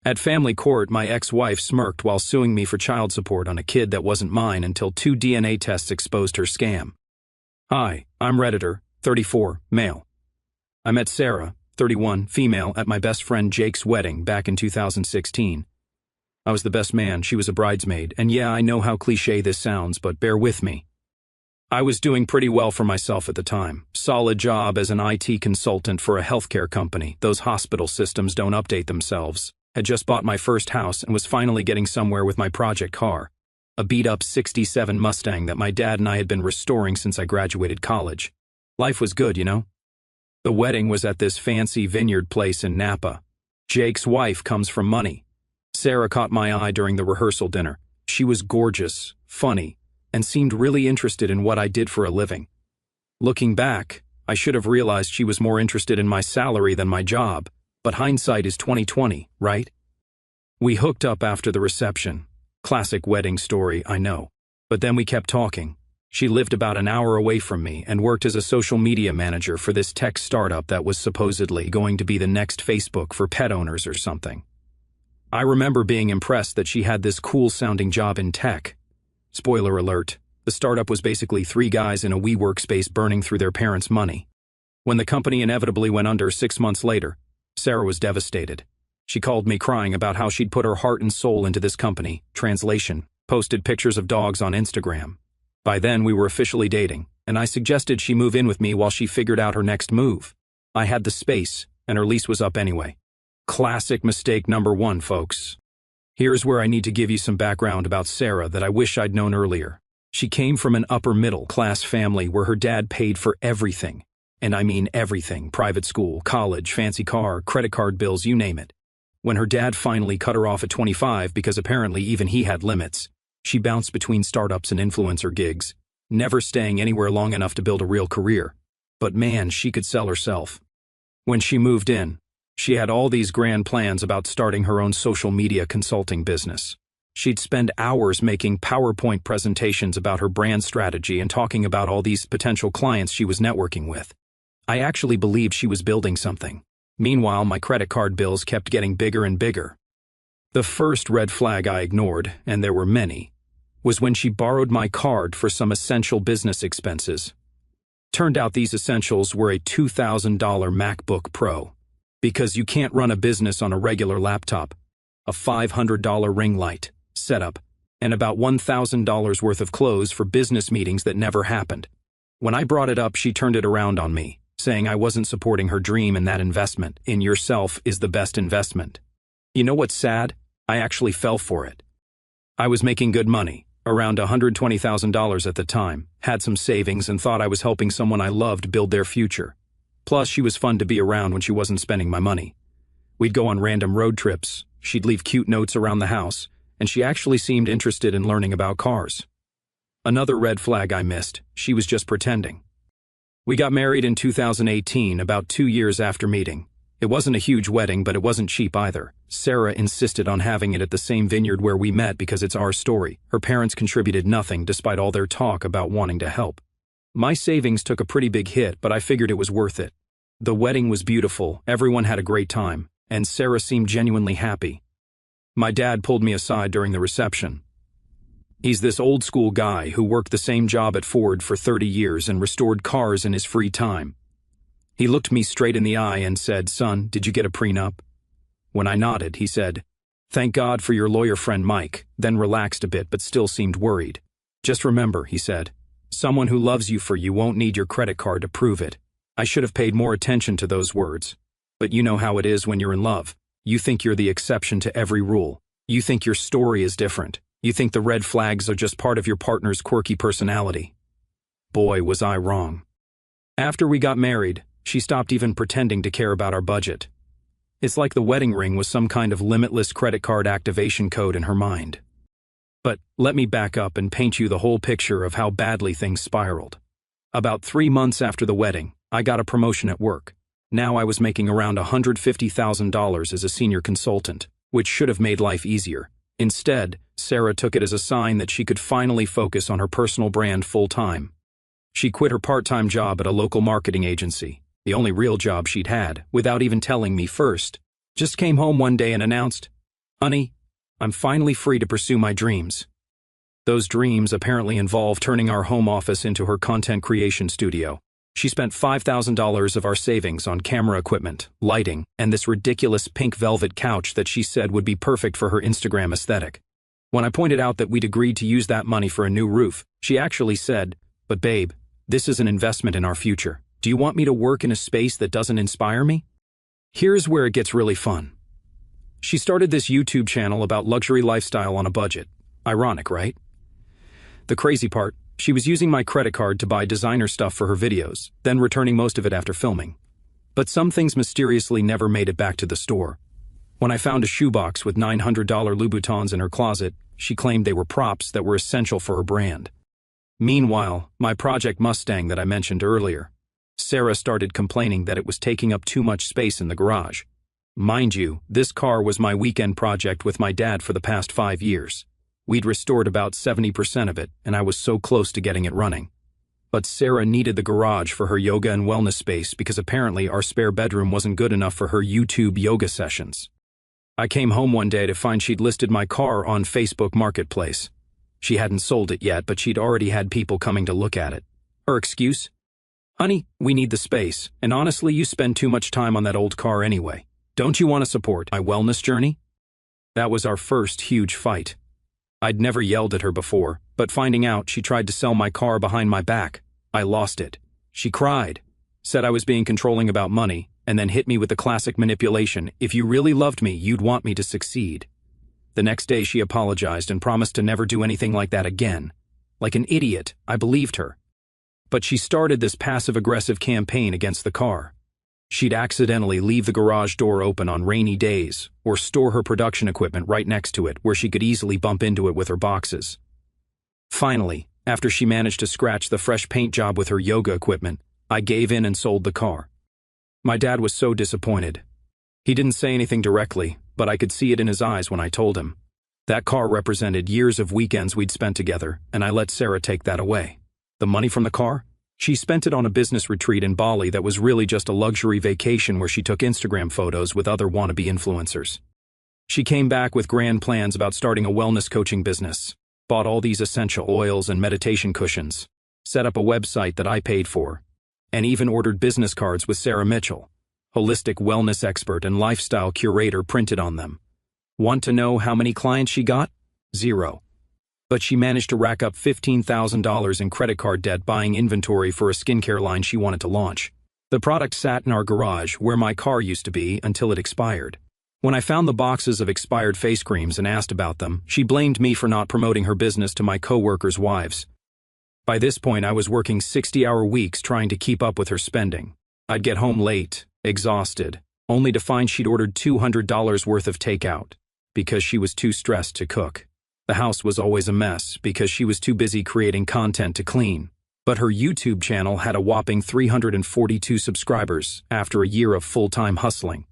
At family court, my ex-wife smirked while suing me for child support on a kid that wasn't mine until 2 DNA tests exposed her scam. Hi, I'm Redditor, 34, male. I met Sarah, 31, female, at my best friend Jake's wedding back in 2016. I was the best man, she was a bridesmaid, and yeah, I know how cliché this sounds, but bear with me. I was doing pretty well for myself at the time. Solid job as an IT consultant for a healthcare company. Those hospital systems don't update themselves. Had just bought my first house and was finally getting somewhere with my project car. A beat-up '67 Mustang that my dad and I had been restoring since I graduated college. Life was good, you know? The wedding was at this fancy vineyard place in Napa. Jake's wife comes from money. Sarah caught my eye during the rehearsal dinner. She was gorgeous, funny, and seemed really interested in what I did for a living. Looking back, I should have realized she was more interested in my salary than my job, but hindsight is 20/20, right? We hooked up after the reception. Classic wedding story, I know. But then we kept talking. She lived about an hour away from me and worked as a social media manager for this tech startup that was supposedly going to be the next Facebook for pet owners or something. I remember being impressed that she had this cool-sounding job in tech. Spoiler alert, the startup was basically 3 guys in a WeWork space burning through their parents' money. When the company inevitably went under 6 months later, Sarah was devastated. She called me crying about how she'd put her heart and soul into this company. Translation, posted pictures of dogs on Instagram. By then, we were officially dating, and I suggested she move in with me while she figured out her next move. I had the space, and her lease was up anyway. Classic mistake number 1, folks. Here's where I need to give you some background about Sarah that I wish I'd known earlier. She came from an upper-middle-class family where her dad paid for everything. And I mean everything: private school, college, fancy car, credit card bills, you name it. When her dad finally cut her off at 25 because apparently even he had limits, she bounced between startups and influencer gigs, never staying anywhere long enough to build a real career. But man, she could sell herself. When she moved in, she had all these grand plans about starting her own social media consulting business. She'd spend hours making PowerPoint presentations about her brand strategy and talking about all these potential clients she was networking with. I actually believed she was building something. Meanwhile, my credit card bills kept getting bigger and bigger. The first red flag I ignored, and there were many, was when she borrowed my card for some essential business expenses. Turned out these essentials were a $2,000 MacBook Pro, because you can't run a business on a regular laptop, a $500 ring light, setup, and about $1,000 worth of clothes for business meetings that never happened. When I brought it up, she turned it around on me, saying I wasn't supporting her dream and that investment in yourself is the best investment. You know what's sad? I actually fell for it. I was making good money, around $120,000 at the time, had some savings and thought I was helping someone I loved build their future. Plus, she was fun to be around when she wasn't spending my money. We'd go on random road trips, she'd leave cute notes around the house, and she actually seemed interested in learning about cars. Another red flag I missed: she was just pretending. We got married in 2018, about 2 years after meeting. It wasn't a huge wedding, but it wasn't cheap either. Sarah insisted on having it at the same vineyard where we met because it's our story. Her parents contributed nothing despite all their talk about wanting to help. My savings took a pretty big hit, but I figured it was worth it. The wedding was beautiful, everyone had a great time, and Sarah seemed genuinely happy. My dad pulled me aside during the reception. He's this old-school guy who worked the same job at Ford for 30 years and restored cars in his free time. He looked me straight in the eye and said, "Son, did you get a prenup?" When I nodded, he said, "Thank God for your lawyer friend Mike," then relaxed a bit but still seemed worried. "Just remember," he said, "someone who loves you for you won't need your credit card to prove it." I should have paid more attention to those words. But you know how it is when you're in love. You think you're the exception to every rule. You think your story is different. You think the red flags are just part of your partner's quirky personality. Boy, was I wrong. After we got married, she stopped even pretending to care about our budget. It's like the wedding ring was some kind of limitless credit card activation code in her mind. But let me back up and paint you the whole picture of how badly things spiraled. About 3 months after the wedding, I got a promotion at work. Now I was making around $150,000 as a senior consultant, which should have made life easier. Instead, Sarah took it as a sign that she could finally focus on her personal brand full-time. She quit her part-time job at a local marketing agency, the only real job she'd had, without even telling me first. Just came home one day and announced, Honey, I'm finally free to pursue my dreams. Those dreams apparently involve turning our home office into her content creation studio. She spent $5,000 of our savings on camera equipment, lighting, and this ridiculous pink velvet couch that she said would be perfect for her Instagram aesthetic. When I pointed out that we'd agreed to use that money for a new roof, she actually said, "But babe, this is an investment in our future. Do you want me to work in a space that doesn't inspire me?" Here's where it gets really fun. She started this YouTube channel about luxury lifestyle on a budget. Ironic, right? The crazy part, she was using my credit card to buy designer stuff for her videos, then returning most of it after filming. But some things mysteriously never made it back to the store. When I found a shoebox with $900 Louboutins in her closet, she claimed they were props that were essential for her brand. Meanwhile, my Project Mustang that I mentioned earlier, Sarah started complaining that it was taking up too much space in the garage. Mind you, this car was my weekend project with my dad for the past 5 years. We'd restored about 70% of it, and I was so close to getting it running. But Sarah needed the garage for her yoga and wellness space because apparently our spare bedroom wasn't good enough for her YouTube yoga sessions. I came home one day to find she'd listed my car on Facebook Marketplace. She hadn't sold it yet, but she'd already had people coming to look at it. Her excuse? "Honey, we need the space, and honestly, you spend too much time on that old car anyway. Don't you want to support my wellness journey?" That was our first huge fight. I'd never yelled at her before, but finding out she tried to sell my car behind my back, I lost it. She cried, said I was being controlling about money, and then hit me with the classic manipulation, "If you really loved me, you'd want me to succeed." The next day she apologized and promised to never do anything like that again. Like an idiot, I believed her. But she started this passive-aggressive campaign against the car. She'd accidentally leave the garage door open on rainy days, or store her production equipment right next to it where she could easily bump into it with her boxes. Finally, after she managed to scratch the fresh paint job with her yoga equipment, I gave in and sold the car. My dad was so disappointed. He didn't say anything directly, but I could see it in his eyes when I told him. That car represented years of weekends we'd spent together, and I let Sarah take that away. The money from the car? She spent it on a business retreat in Bali that was really just a luxury vacation where she took Instagram photos with other wannabe influencers. She came back with grand plans about starting a wellness coaching business, bought all these essential oils and meditation cushions, set up a website that I paid for, and even ordered business cards with Sarah Mitchell, holistic wellness expert and lifestyle curator, printed on them. Want to know how many clients she got? 0. But she managed to rack up $15,000 in credit card debt buying inventory for a skincare line she wanted to launch. The product sat in our garage where my car used to be until it expired. When I found the boxes of expired face creams and asked about them, she blamed me for not promoting her business to my co-workers' wives. By this point, I was working 60-hour weeks trying to keep up with her spending. I'd get home late, exhausted, only to find she'd ordered $200 worth of takeout because she was too stressed to cook. The house was always a mess because she was too busy creating content to clean. But her YouTube channel had a whopping 342 subscribers after a year of full-time hustling.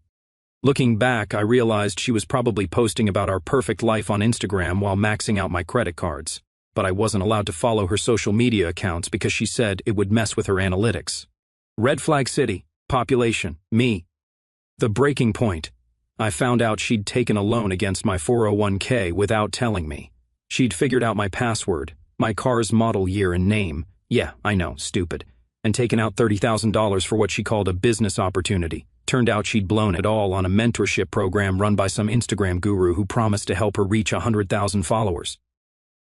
Looking back, I realized she was probably posting about our perfect life on Instagram while maxing out my credit cards. But I wasn't allowed to follow her social media accounts because she said it would mess with her analytics. Red flag city, population, me. The breaking point. I found out she'd taken a loan against my 401k without telling me. She'd figured out my password, my car's model year and name. Yeah, I know, stupid. And taken out $30,000 for what she called a business opportunity. Turned out she'd blown it all on a mentorship program run by some Instagram guru who promised to help her reach 100,000 followers.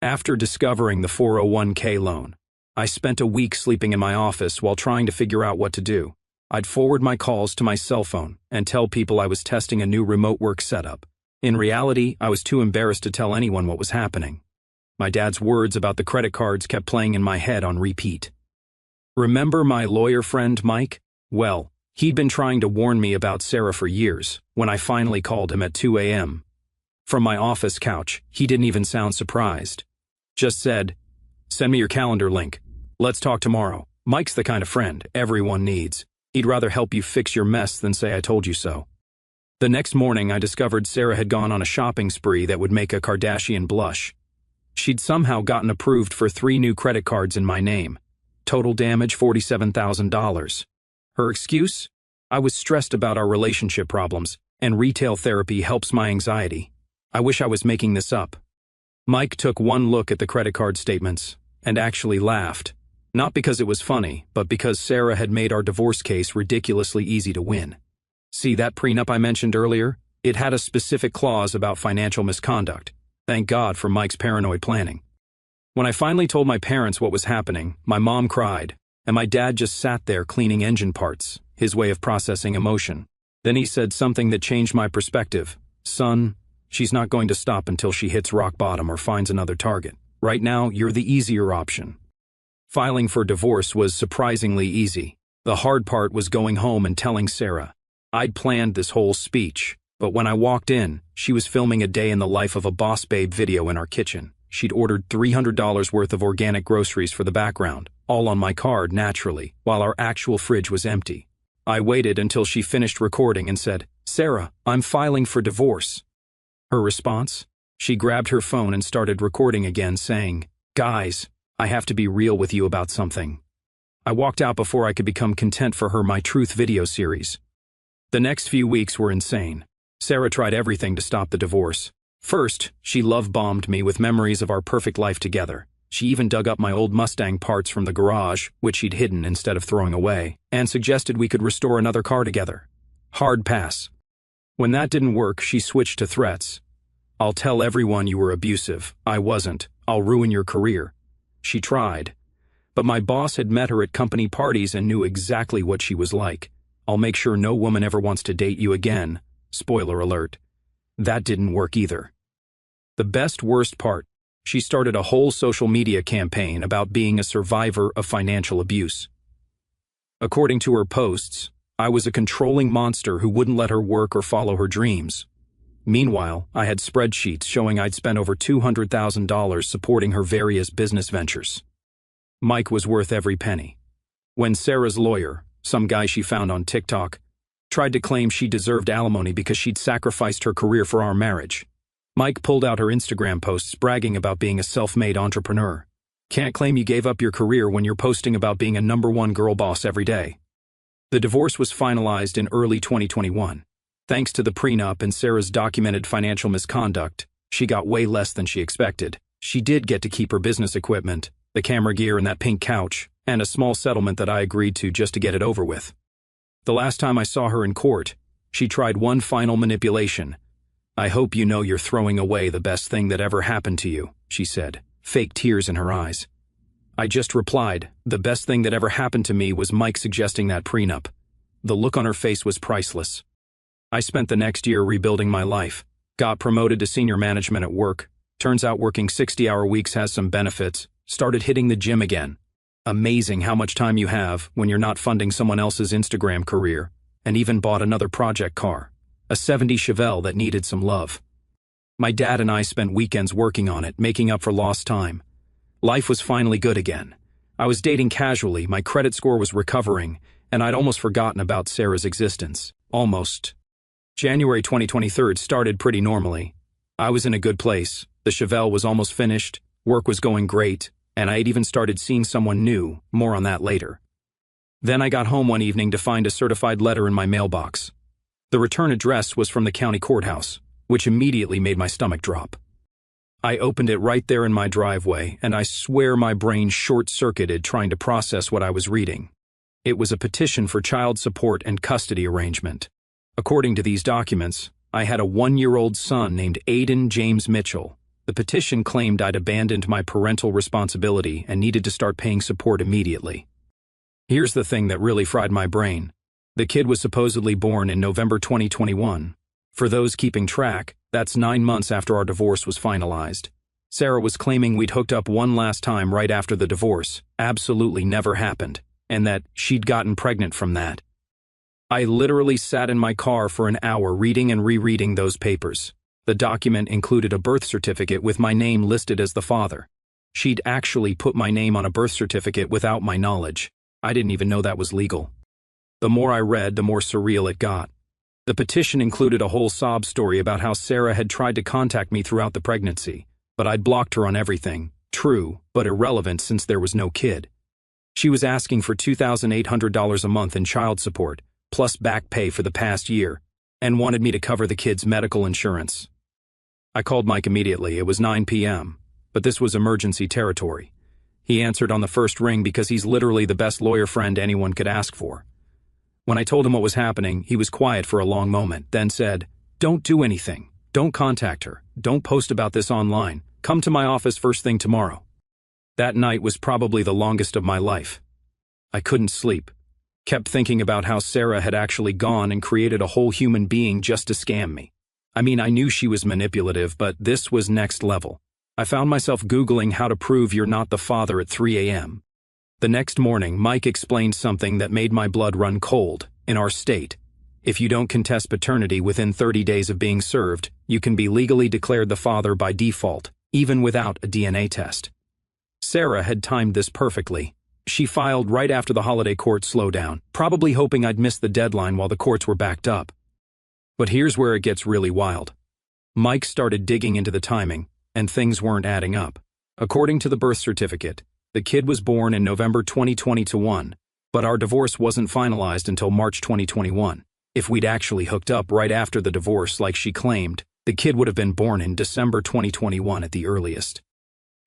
After discovering the 401k loan, I spent a week sleeping in my office while trying to figure out what to do. I'd forward my calls to my cell phone and tell people I was testing a new remote work setup. In reality, I was too embarrassed to tell anyone what was happening. My dad's words about the credit cards kept playing in my head on repeat. Remember my lawyer friend Mike? Well, he'd been trying to warn me about Sarah for years when I finally called him at 2 a.m. From my office couch, he didn't even sound surprised. Just said, "Send me your calendar link. Let's talk tomorrow." Mike's the kind of friend everyone needs. He'd rather help you fix your mess than say I told you so. The next morning, I discovered Sarah had gone on a shopping spree that would make a Kardashian blush. She'd somehow gotten approved for 3 new credit cards in my name. Total damage $47,000. Her excuse? I was stressed about our relationship problems, and retail therapy helps my anxiety. I wish I was making this up. Mike took one look at the credit card statements and actually laughed. Not because it was funny, but because Sarah had made our divorce case ridiculously easy to win. See that prenup I mentioned earlier? It had a specific clause about financial misconduct. Thank God for Mike's paranoid planning. When I finally told my parents what was happening, my mom cried, and my dad just sat there cleaning engine parts, his way of processing emotion. Then he said something that changed my perspective. Son, she's not going to stop until she hits rock bottom or finds another target. Right now, you're the easier option. Filing for divorce was surprisingly easy. The hard part was going home and telling Sarah. I'd planned this whole speech, but when I walked in, she was filming a day in the life of a boss babe video in our kitchen. She'd ordered $300 worth of organic groceries for the background, all on my card naturally, while our actual fridge was empty. I waited until she finished recording and said, Sarah, I'm filing for divorce. Her response? She grabbed her phone and started recording again, saying, Guys, I have to be real with you about something. I walked out before I could become content for her My Truth video series. The next few weeks were insane. Sarah tried everything to stop the divorce. First, she love-bombed me with memories of our perfect life together. She even dug up my old Mustang parts from the garage, which she'd hidden instead of throwing away, and suggested we could restore another car together. Hard pass. When that didn't work, she switched to threats. I'll tell everyone you were abusive. I wasn't. I'll ruin your career. She tried. But my boss had met her at company parties and knew exactly what she was like. I'll make sure no woman ever wants to date you again. Spoiler alert. That didn't work either. The worst part, she started a whole social media campaign about being a survivor of financial abuse. According to her posts, I was a controlling monster who wouldn't let her work or follow her dreams. Meanwhile, I had spreadsheets showing I'd spent over $200,000 supporting her various business ventures. Mike was worth every penny. When Sarah's lawyer, some guy she found on TikTok, tried to claim she deserved alimony because she'd sacrificed her career for our marriage, Mike pulled out her Instagram posts bragging about being a self-made entrepreneur. Can't claim you gave up your career when you're posting about being a #1 girl boss every day. The divorce was finalized in early 2021. Thanks to the prenup and Sarah's documented financial misconduct, she got way less than she expected. She did get to keep her business equipment, the camera gear and that pink couch, and a small settlement that I agreed to just to get it over with. The last time I saw her in court, she tried one final manipulation. I hope you know you're throwing away the best thing that ever happened to you, she said, fake tears in her eyes. I just replied, the best thing that ever happened to me was Mike suggesting that prenup. The look on her face was priceless. I spent the next year rebuilding my life, got promoted to senior management at work, turns out working 60-hour weeks has some benefits, started hitting the gym again. Amazing how much time you have when you're not funding someone else's Instagram career, and even bought another project car, a '70 Chevelle that needed some love. My dad and I spent weekends working on it, making up for lost time. Life was finally good again. I was dating casually, my credit score was recovering, and I'd almost forgotten about Sarah's existence. Almost. January 2023 started pretty normally. I was in a good place, the Chevelle was almost finished, work was going great, and I had even started seeing someone new, more on that later. Then I got home one evening to find a certified letter in my mailbox. The return address was from the county courthouse, which immediately made my stomach drop. I opened it right there in my driveway, and I swear my brain short-circuited trying to process what I was reading. It was a petition for child support and custody arrangement. According to these documents, I had a 1-year-old son named Aiden James Mitchell. The petition claimed I'd abandoned my parental responsibility and needed to start paying support immediately. Here's the thing that really fried my brain. The kid was supposedly born in November 2021. For those keeping track, that's 9 months after our divorce was finalized. Sarah was claiming we'd hooked up one last time right after the divorce, absolutely never happened, and that she'd gotten pregnant from that. I literally sat in my car for an hour reading and rereading those papers. The document included a birth certificate with my name listed as the father. She'd actually put my name on a birth certificate without my knowledge. I didn't even know that was legal. The more I read, the more surreal it got. The petition included a whole sob story about how Sarah had tried to contact me throughout the pregnancy, but I'd blocked her on everything. True, but irrelevant since there was no kid. She was asking for $2,800 a month in child support, plus back pay for the past year, and wanted me to cover the kid's medical insurance. I called Mike immediately. It was 9 p.m., but this was emergency territory. He answered on the first ring because he's literally the best lawyer friend anyone could ask for. When I told him what was happening, he was quiet for a long moment, then said, "Don't do anything. Don't contact her. Don't post about this online. Come to my office first thing tomorrow." That night was probably the longest of my life. I couldn't sleep. Kept thinking about how Sarah had actually gone and created a whole human being just to scam me. I mean, I knew she was manipulative, but this was next level. I found myself Googling how to prove you're not the father at 3 a.m. The next morning, Mike explained something that made my blood run cold. In our state, if you don't contest paternity within 30 days of being served, you can be legally declared the father by default, even without a DNA test. Sarah had timed this perfectly. She filed right after the holiday court slowdown, probably hoping I'd miss the deadline while the courts were backed up. But here's where it gets really wild. Mike started digging into the timing, and things weren't adding up. According to the birth certificate, the kid was born in November 2021, but our divorce wasn't finalized until March 2021. If we'd actually hooked up right after the divorce like she claimed, the kid would have been born in December 2021 at the earliest.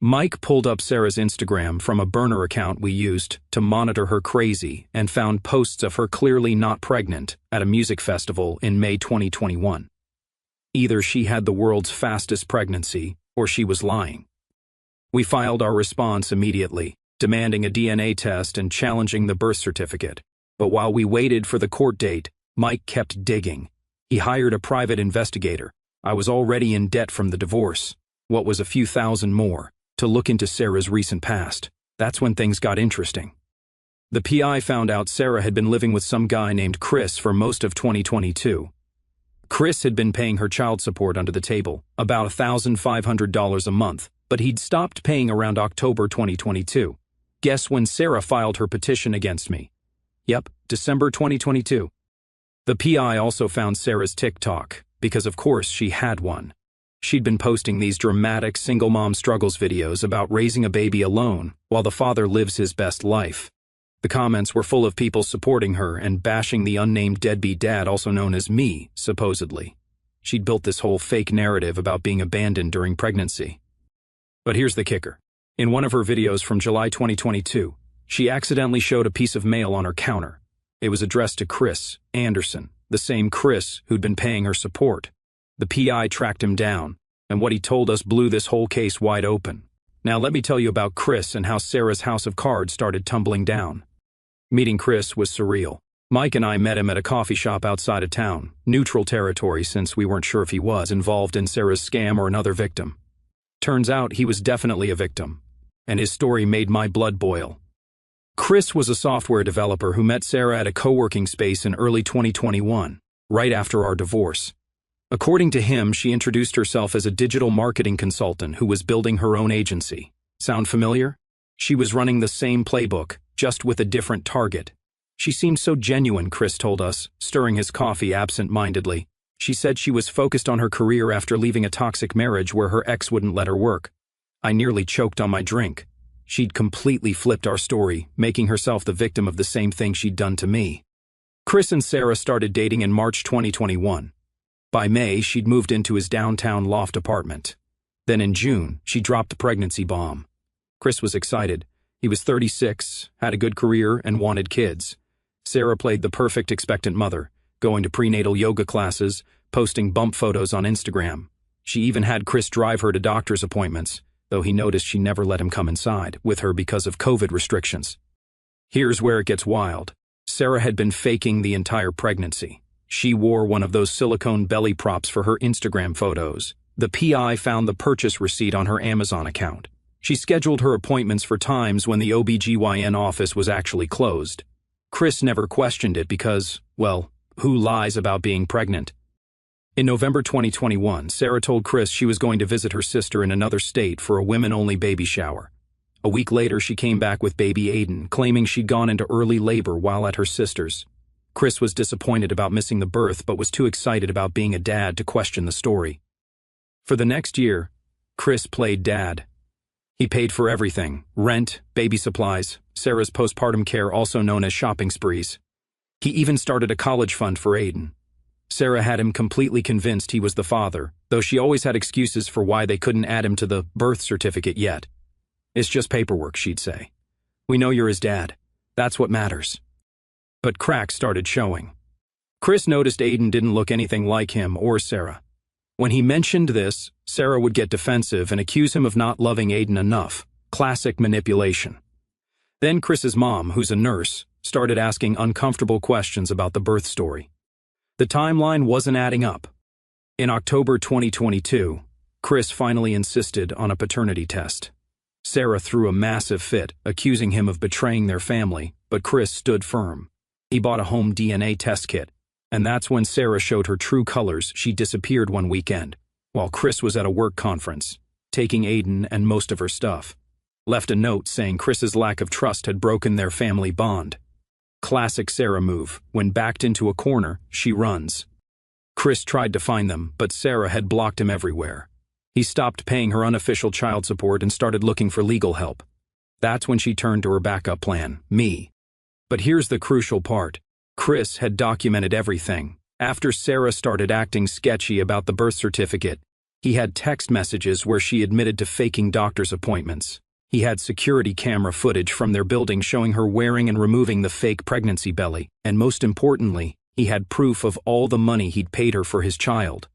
Mike pulled up Sarah's Instagram from a burner account we used to monitor her crazy and found posts of her clearly not pregnant at a music festival in May 2021. Either she had the world's fastest pregnancy, or she was lying. We filed our response immediately, demanding a DNA test and challenging the birth certificate. But while we waited for the court date, Mike kept digging. He hired a private investigator. I was already in debt from the divorce, what was a few thousand more, to look into Sarah's recent past. That's when things got interesting. The PI found out Sarah had been living with some guy named Chris for most of 2022. Chris had been paying her child support under the table, about $1,500 a month, but he'd stopped paying around October 2022. Guess when Sarah filed her petition against me? Yep, December 2022. The PI also found Sarah's TikTok, because of course she had one. She'd been posting these dramatic single mom struggles videos about raising a baby alone while the father lives his best life. The comments were full of people supporting her and bashing the unnamed deadbeat dad, also known as me, supposedly. She'd built this whole fake narrative about being abandoned during pregnancy. But here's the kicker. In one of her videos from July 2022, she accidentally showed a piece of mail on her counter. It was addressed to Chris Anderson, the same Chris who'd been paying her support. The PI tracked him down, and what he told us blew this whole case wide open. Now let me tell you about Chris and how Sarah's house of cards started tumbling down. Meeting Chris was surreal. Mike and I met him at a coffee shop outside of town, neutral territory since we weren't sure if he was involved in Sarah's scam or another victim. Turns out he was definitely a victim, and his story made my blood boil. Chris was a software developer who met Sarah at a co-working space in early 2021, right after our divorce. According to him, she introduced herself as a digital marketing consultant who was building her own agency. Sound familiar? She was running the same playbook, just with a different target. She seemed so genuine, Chris told us, stirring his coffee absent-mindedly. She said she was focused on her career after leaving a toxic marriage where her ex wouldn't let her work. I nearly choked on my drink. She'd completely flipped our story, making herself the victim of the same thing she'd done to me. Chris and Sarah started dating in March 2021. By May, she'd moved into his downtown loft apartment. Then in June, she dropped the pregnancy bomb. Chris was excited. He was 36, had a good career, and wanted kids. Sarah played the perfect expectant mother, going to prenatal yoga classes, posting bump photos on Instagram. She even had Chris drive her to doctor's appointments, though he noticed she never let him come inside with her because of COVID restrictions. Here's where it gets wild. Sarah had been faking the entire pregnancy. She wore one of those silicone belly props for her Instagram photos. The PI found the purchase receipt on her Amazon account. She scheduled her appointments for times when the OBGYN office was actually closed. Chris never questioned it because, well, who lies about being pregnant? In November 2021, Sarah told Chris she was going to visit her sister in another state for a women-only baby shower. A week later, she came back with baby Aiden, claiming she'd gone into early labor while at her sister's. Chris was disappointed about missing the birth but was too excited about being a dad to question the story. For the next year, Chris played dad. He paid for everything: rent, baby supplies, Sarah's postpartum care, also known as shopping sprees. He even started a college fund for Aiden. Sarah had him completely convinced he was the father, though she always had excuses for why they couldn't add him to the birth certificate yet. It's just paperwork, she'd say. We know you're his dad. That's what matters. But cracks started showing. Chris noticed Aiden didn't look anything like him or Sarah. When he mentioned this, Sarah would get defensive and accuse him of not loving Aiden enough. Classic manipulation. Then Chris's mom, who's a nurse, started asking uncomfortable questions about the birth story. The timeline wasn't adding up. In October 2022, Chris finally insisted on a paternity test. Sarah threw a massive fit, accusing him of betraying their family, but Chris stood firm. He bought a home DNA test kit, and that's when Sarah showed her true colors. She disappeared one weekend, while Chris was at a work conference, taking Aiden and most of her stuff. Left a note saying Chris's lack of trust had broken their family bond. Classic Sarah move. When backed into a corner, she runs. Chris tried to find them, but Sarah had blocked him everywhere. He stopped paying her unofficial child support and started looking for legal help. That's when she turned to her backup plan, me. But here's the crucial part. Chris had documented everything. After Sarah started acting sketchy about the birth certificate, he had text messages where she admitted to faking doctor's appointments. He had security camera footage from their building showing her wearing and removing the fake pregnancy belly, and most importantly, he had proof of all the money he'd paid her for his child.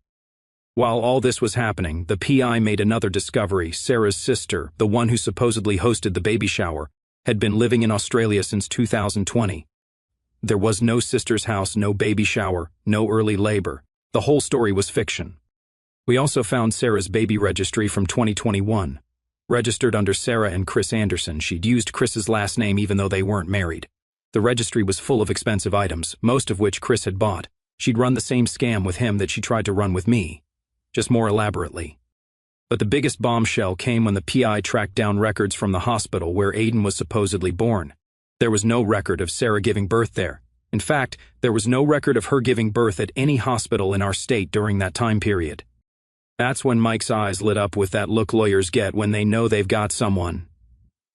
While all this was happening, the PI made another discovery. Sarah's sister, the one who supposedly hosted the baby shower, had been living in Australia since 2020. There was no sister's house, no baby shower, no early labor. The whole story was fiction. We also found Sarah's baby registry from 2021. Registered under Sarah and Chris Anderson, she'd used Chris's last name even though they weren't married. The registry was full of expensive items, most of which Chris had bought. She'd run the same scam with him that she tried to run with me, just more elaborately. But the biggest bombshell came when the PI tracked down records from the hospital where Aiden was supposedly born. There was no record of Sarah giving birth there. In fact, there was no record of her giving birth at any hospital in our state during that time period. That's when Mike's eyes lit up with that look lawyers get when they know they've got someone.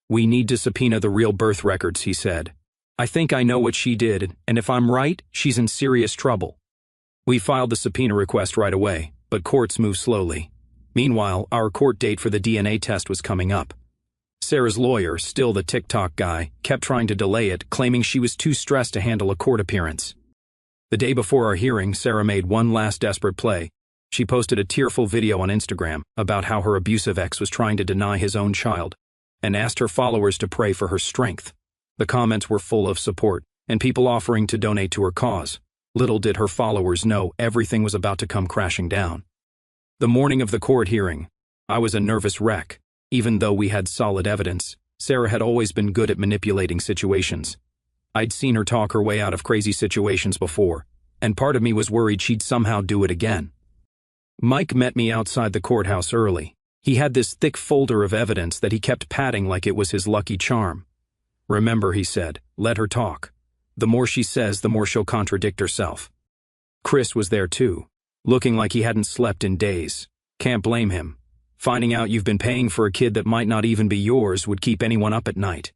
We need to subpoena the real birth records, he said. I think I know what she did, and if I'm right, she's in serious trouble. We filed the subpoena request right away, but courts move slowly. Meanwhile, our court date for the DNA test was coming up. Sarah's lawyer, still the TikTok guy, kept trying to delay it, claiming she was too stressed to handle a court appearance. The day before our hearing, Sarah made one last desperate play. She posted a tearful video on Instagram about how her abusive ex was trying to deny his own child, and asked her followers to pray for her strength. The comments were full of support, and people offering to donate to her cause. Little did her followers know everything was about to come crashing down. The morning of the court hearing, I was a nervous wreck. Even though we had solid evidence, Sarah had always been good at manipulating situations. I'd seen her talk her way out of crazy situations before, and part of me was worried she'd somehow do it again. Mike met me outside the courthouse early. He had this thick folder of evidence that he kept patting like it was his lucky charm. Remember, he said, let her talk. The more she says, the more she'll contradict herself. Chris was there too, looking like he hadn't slept in days. Can't blame him. Finding out you've been paying for a kid that might not even be yours would keep anyone up at night.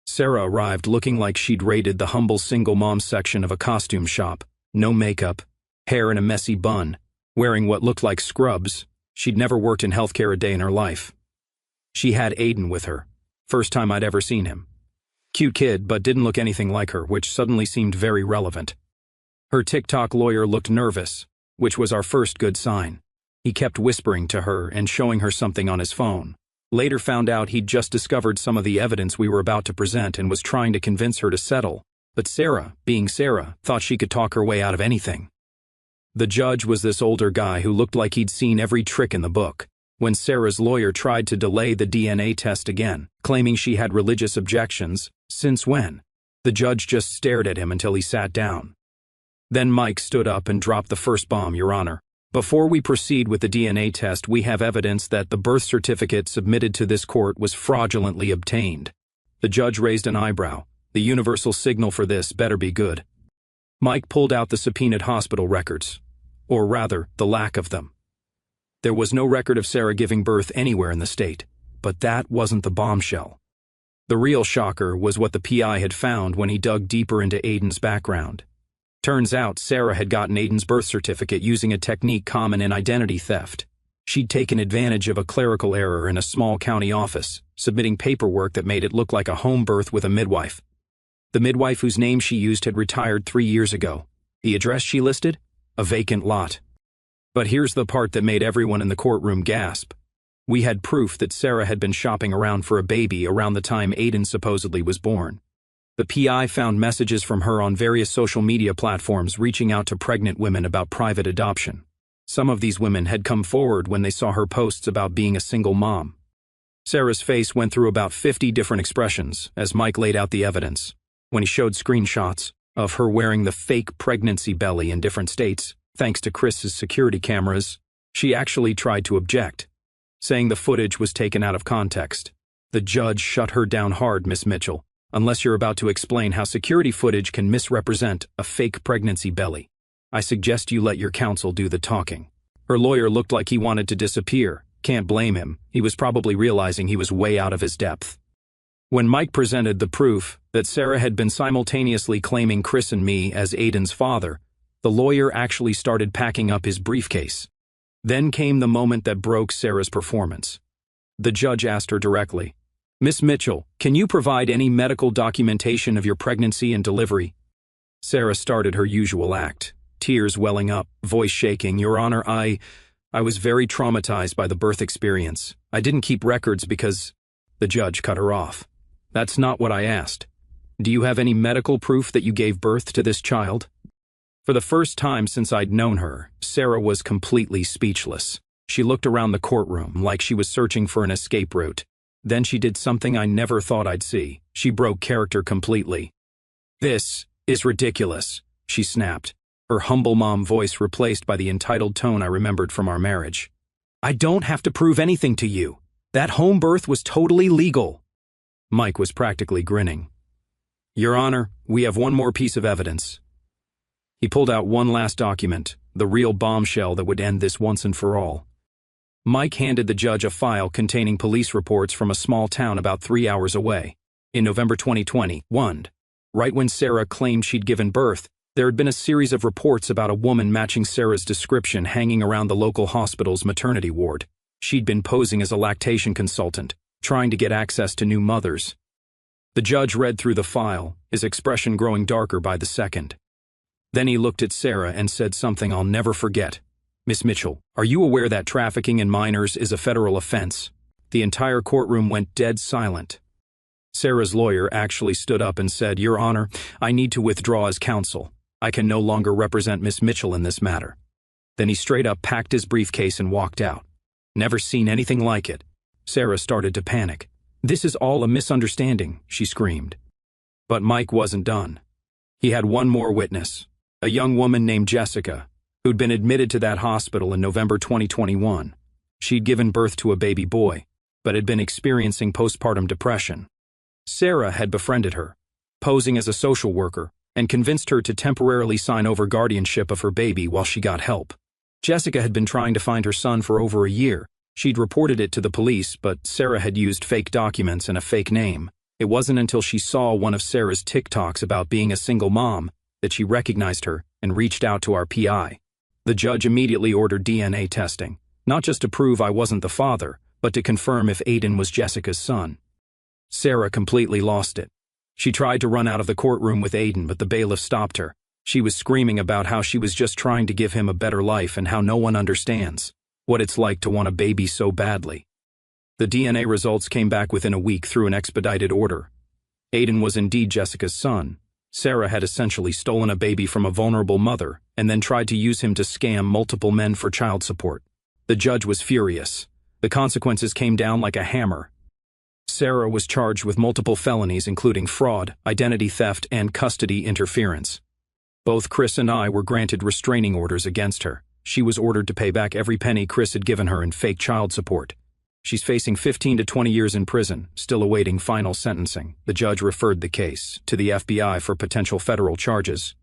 Sarah arrived looking like she'd raided the humble single mom section of a costume shop. No makeup, hair in a messy bun, wearing what looked like scrubs. She'd never worked in healthcare a day in her life. She had Aiden with her. First time I'd ever seen him. Cute kid, but didn't look anything like her, which suddenly seemed very relevant. Her TikTok lawyer looked nervous, which was our first good sign. He kept whispering to her and showing her something on his phone. Later found out he'd just discovered some of the evidence we were about to present and was trying to convince her to settle. But Sarah, being Sarah, thought she could talk her way out of anything. The judge was this older guy who looked like he'd seen every trick in the book. When Sarah's lawyer tried to delay the DNA test again, claiming she had religious objections, since when? The judge just stared at him until he sat down. Then Mike stood up and dropped the first bomb, Your Honor. Before we proceed with the DNA test, we have evidence that the birth certificate submitted to this court was fraudulently obtained. The judge raised an eyebrow. The universal signal for this better be good. Mike pulled out the subpoenaed hospital records, or rather, the lack of them. There was no record of Sarah giving birth anywhere in the state, but that wasn't the bombshell. The real shocker was what the PI had found when he dug deeper into Aiden's background. Turns out Sarah had gotten Aiden's birth certificate using a technique common in identity theft. She'd taken advantage of a clerical error in a small county office, submitting paperwork that made it look like a home birth with a midwife. The midwife whose name she used had retired 3 years ago. The address she listed? A vacant lot. But here's the part that made everyone in the courtroom gasp. We had proof that Sarah had been shopping around for a baby around the time Aiden supposedly was born. The PI found messages from her on various social media platforms reaching out to pregnant women about private adoption. Some of these women had come forward when they saw her posts about being a single mom. Sarah's face went through about 50 different expressions as Mike laid out the evidence. When he showed screenshots of her wearing the fake pregnancy belly in different states, thanks to Chris's security cameras, she actually tried to object, saying the footage was taken out of context. The judge shut her down hard, Miss Mitchell, unless you're about to explain how security footage can misrepresent a fake pregnancy belly. I suggest you let your counsel do the talking. Her lawyer looked like he wanted to disappear. Can't blame him. He was probably realizing he was way out of his depth. When Mike presented the proof that Sarah had been simultaneously claiming Chris and me as Aiden's father, the lawyer actually started packing up his briefcase. Then came the moment that broke Sarah's performance. The judge asked her directly, Miss Mitchell, can you provide any medical documentation of your pregnancy and delivery? Sarah started her usual act, tears welling up, voice shaking. Your Honor, I was very traumatized by the birth experience. I didn't keep records because... The judge cut her off. That's not what I asked. Do you have any medical proof that you gave birth to this child? For the first time since I'd known her, Sarah was completely speechless. She looked around the courtroom like she was searching for an escape route. Then she did something I never thought I'd see. She broke character completely. This is ridiculous, she snapped, her humble mom voice replaced by the entitled tone I remembered from our marriage. I don't have to prove anything to you. That home birth was totally legal. Mike was practically grinning. Your Honor, we have one more piece of evidence. He pulled out one last document, the real bombshell that would end this once and for all. Mike handed the judge a file containing police reports from a small town about 3 hours away. In November 2021, right when Sarah claimed she'd given birth, there had been a series of reports about a woman matching Sarah's description hanging around the local hospital's maternity ward. She'd been posing as a lactation consultant, trying to get access to new mothers. The judge read through the file, his expression growing darker by the second. Then he looked at Sarah and said something I'll never forget. Miss Mitchell, are you aware that trafficking in minors is a federal offense? The entire courtroom went dead silent. Sarah's lawyer actually stood up and said, Your Honor, I need to withdraw as counsel. I can no longer represent Miss Mitchell in this matter. Then he straight up packed his briefcase and walked out. Never seen anything like it. Sarah started to panic. This is all a misunderstanding, she screamed. But Mike wasn't done. He had one more witness, a young woman named Jessica, who'd been admitted to that hospital in November 2021. She'd given birth to a baby boy, but had been experiencing postpartum depression. Sarah had befriended her, posing as a social worker, and convinced her to temporarily sign over guardianship of her baby while she got help. Jessica had been trying to find her son for over a year. She'd reported it to the police, but Sarah had used fake documents and a fake name. It wasn't until she saw one of Sarah's TikToks about being a single mom that she recognized her and reached out to our PI. The judge immediately ordered DNA testing, not just to prove I wasn't the father, but to confirm if Aiden was Jessica's son. Sarah completely lost it. She tried to run out of the courtroom with Aiden, but the bailiff stopped her. She was screaming about how she was just trying to give him a better life and how no one understands what it's like to want a baby so badly. The DNA results came back within a week through an expedited order. Aiden was indeed Jessica's son. Sarah had essentially stolen a baby from a vulnerable mother and then tried to use him to scam multiple men for child support. The judge was furious. The consequences came down like a hammer. Sarah was charged with multiple felonies including fraud, identity theft, and custody interference. Both Chris and I were granted restraining orders against her. She was ordered to pay back every penny Chris had given her in fake child support. She's facing 15 to 20 years in prison, still awaiting final sentencing. The judge referred the case to the FBI for potential federal charges.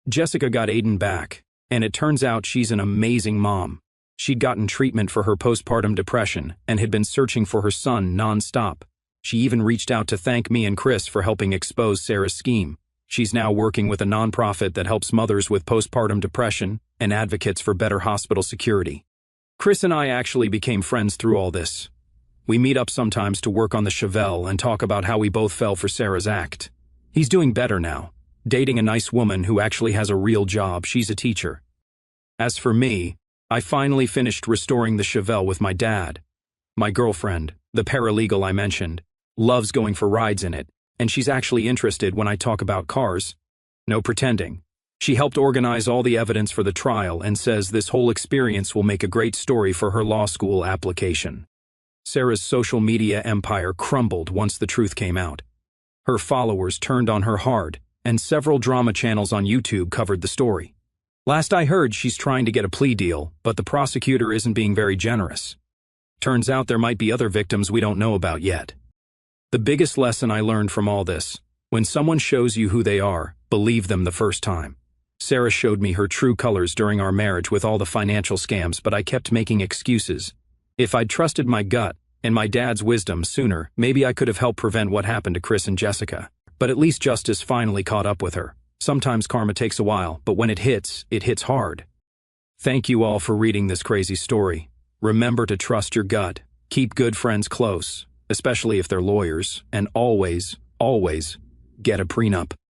Jessica got Aiden back, and it turns out she's an amazing mom. She'd gotten treatment for her postpartum depression and had been searching for her son non-stop. She even reached out to thank me and Chris for helping expose Sarah's scheme. She's now working with a nonprofit that helps mothers with postpartum depression and advocates for better hospital security. Chris and I actually became friends through all this. We meet up sometimes to work on the Chevelle and talk about how we both fell for Sarah's act. He's doing better now, dating a nice woman who actually has a real job. She's a teacher. As for me, I finally finished restoring the Chevelle with my dad. My girlfriend, the paralegal I mentioned, loves going for rides in it, and she's actually interested when I talk about cars. No pretending. She helped organize all the evidence for the trial and says this whole experience will make a great story for her law school application. Sarah's social media empire crumbled once the truth came out. Her followers turned on her hard, and several drama channels on YouTube covered the story. Last I heard, she's trying to get a plea deal, but the prosecutor isn't being very generous. Turns out there might be other victims we don't know about yet. The biggest lesson I learned from all this: when someone shows you who they are, believe them the first time. Sarah showed me her true colors during our marriage with all the financial scams, but I kept making excuses. If I'd trusted my gut and my dad's wisdom sooner, maybe I could have helped prevent what happened to Chris and Jessica. But at least justice finally caught up with her. Sometimes karma takes a while, but when it hits hard. Thank you all for reading this crazy story. Remember to trust your gut, keep good friends close, especially if they're lawyers, and always, always get a prenup.